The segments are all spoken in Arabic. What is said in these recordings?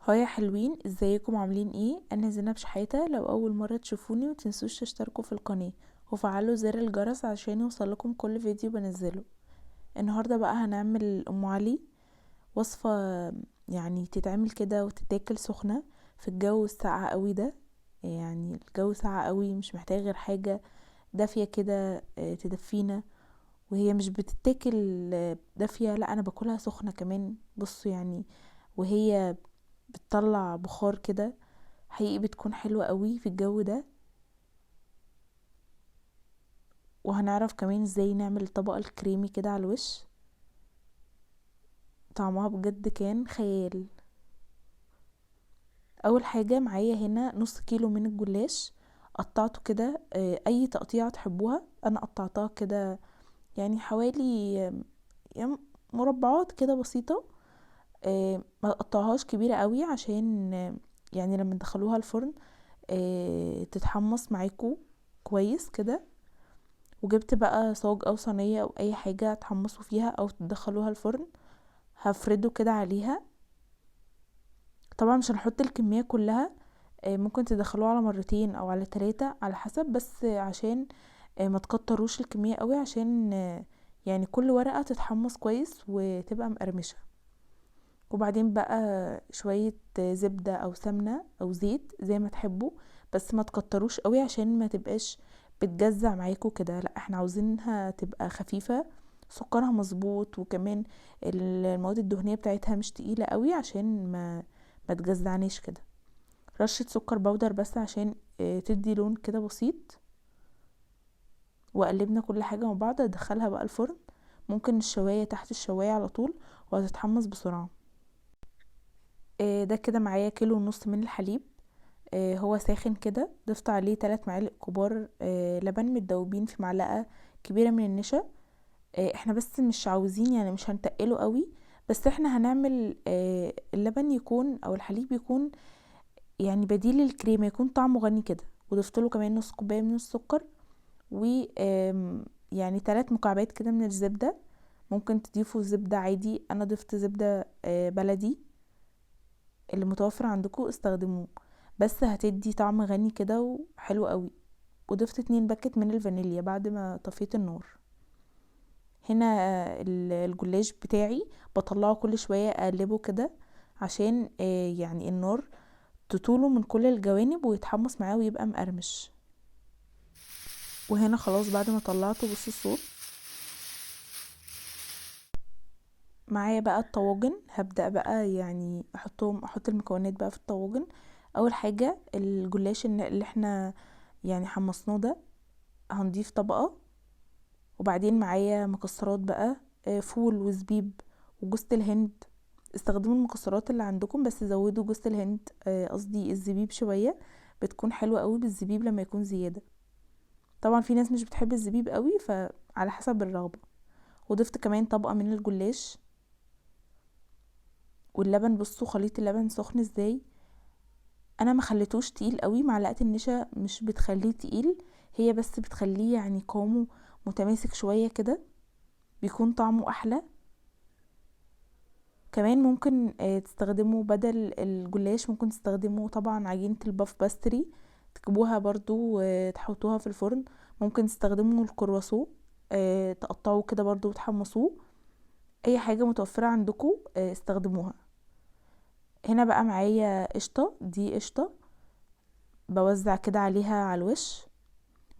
هاي يا حلوين، ازيكم عاملين ايه؟ انا زينب شحاتة. لو اول مرة تشوفوني متنسوش تشتركوا في القناة وفعلوا زر الجرس عشان يوصلكم كل فيديو بنزله. النهاردة بقى هنعمل ام علي، وصفة يعني تتعمل كده وتتاكل سخنة في الجو الساقع قوي ده. يعني الجو ساقع قوي، مش محتاج غير حاجة دافية كده تدفينا، وهي مش بتتاكل دافية، لا انا باكلها سخنة كمان. بصوا يعني، وهي بتطلع بخار كده، حقيقي بتكون حلوة قوي في الجو ده. وهنعرف كمان ازاي نعمل الطبقة الكريمي كده على الوش، طعمها بجد كان خيال. اول حاجة معايا هنا نص كيلو من الجلاش، قطعته كده اي تقطيعة تحبوها. انا قطعتها كده يعني حوالي يعني مربعات كده بسيطة. ما قطعهاش كبيرة قوي عشان يعني لما تدخلوها الفرن تتحمص معاكو كويس كده. وجبت بقى صاج او صينية او اي حاجة تحمصوا فيها او تدخلوها الفرن، هفرده كده عليها. طبعا مش هنحط الكمية كلها، ممكن تدخلوها على مرتين او على 3 على حسب، بس عشان ما تكتروش الكمية قوي، عشان يعني كل ورقة تتحمص كويس وتبقى مقرمشة. وبعدين بقى شوية زبدة او سمنة او زيت زي ما تحبوا، بس ما تكتروش قوي عشان ما تبقاش بتجزع معاكوا كده، لا احنا عاوزينها تبقى خفيفة، سكرها مظبوط، وكمان المواد الدهنية بتاعتها مش تقيلة قوي عشان ما تجزعناش كده. رشة سكر بودر بس عشان تدي لون كده بسيط. وقلبنا كل حاجة مع بعض، ادخلها بقى الفرن، ممكن الشواية تحت الشواية على طول وهتتحمص بسرعة. ده كده معايا كيلو ونص من الحليب، هو ساخن كده. ضفت عليه 3 معالق كبار لبن متدوبين في معلقة كبيرة من النشا. احنا بس مش عاوزين يعني مش هنتقله قوي، بس احنا هنعمل اللبن يكون او الحليب يكون يعني بديل للكريمة، يكون طعمه غني كده. وضفت له كمان نص كوباية من السكر، و يعني 3 مكعبات كده من الزبدة. ممكن تضيفوا زبدة عادي، انا ضفت زبدة بلدي، اللي متوفر عندكم استخدموه، بس هتدي طعم غني كده وحلو قوي. وضفت 2 باكت من الفانيليا بعد ما طفيت النار. هنا الجلاش بتاعي بطلعه كل شوية اقلبه كده، عشان يعني النار تطوله من كل الجوانب ويتحمص معاه ويبقى مقرمش. وهنا خلاص بعد ما طلعته، بص الصوت. معايا بقى الطواجن، هبدأ بقى يعني احط المكونات بقى في الطواجن. اول حاجة الجلاش اللي احنا يعني حمصناه ده، هنضيف طبقة. وبعدين معايا مكسرات بقى، فول وزبيب وجوز الهند. استخدموا المكسرات اللي عندكم، بس زودوا جوز الهند، قصدي الزبيب شوية، بتكون حلوة قوي بالزبيب لما يكون زيادة. طبعا في ناس مش بتحب الزبيب قوي، فعلى حسب الرغبة. وضفت كمان طبقة من الجلاش. واللبن، بصوا خليط اللبن سخن ازاي، انا ما خليتوش تقيل قوي، معلقة النشا مش بتخليه تقيل، هي بس بتخليه يعني قوامه متماسك شوية كده، بيكون طعمه احلى. كمان ممكن تستخدموا بدل الجلاش، ممكن تستخدموا طبعا عجينة الباف باستري، تجيبوها برضو تحطوها في الفرن. ممكن تستخدموا الكرواسون، تقطعوه كده برضو وتحمصوه. اي حاجة متوفرة عندكم استخدموها. هنا بقى معايا قشطة، دي قشطة بوزع كده عليها على الوش.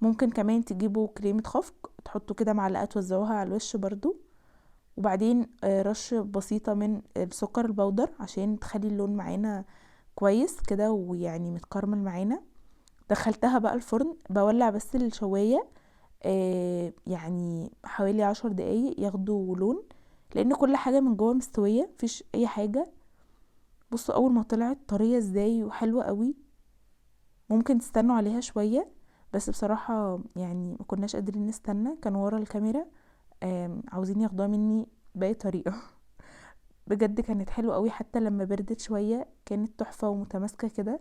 ممكن كمان تجيبوا كريمة خفق تحطوا كده معلقة توزعوها على الوش برضو. وبعدين رشة بسيطة من السكر البودر عشان تخلي اللون معانا كويس كده ويعني متكرمل معانا. دخلتها بقى الفرن، بولع بس الشواية يعني حوالي 10 دقايق ياخدوا لون، لان كل حاجة من جوه مستوية، مفيش اي حاجة. بصوا اول ما طلعت طرية ازاي وحلوة قوي. ممكن تستنوا عليها شوية، بس بصراحة يعني ما كناش قادرين نستنى، كان ورا الكاميرا عاوزين ياخدوها مني بأي طريقة. بجد كانت حلوة قوي، حتى لما بردت شوية كانت تحفة ومتماسكة كده،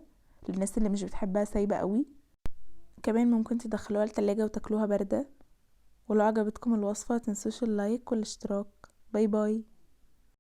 للناس اللي مش بتحبها سايبة قوي. كمان ممكن تدخلوها التلاجة وتاكلوها باردة. ولو عجبتكم الوصفة متنسوش اللايك والاشتراك. باي باي.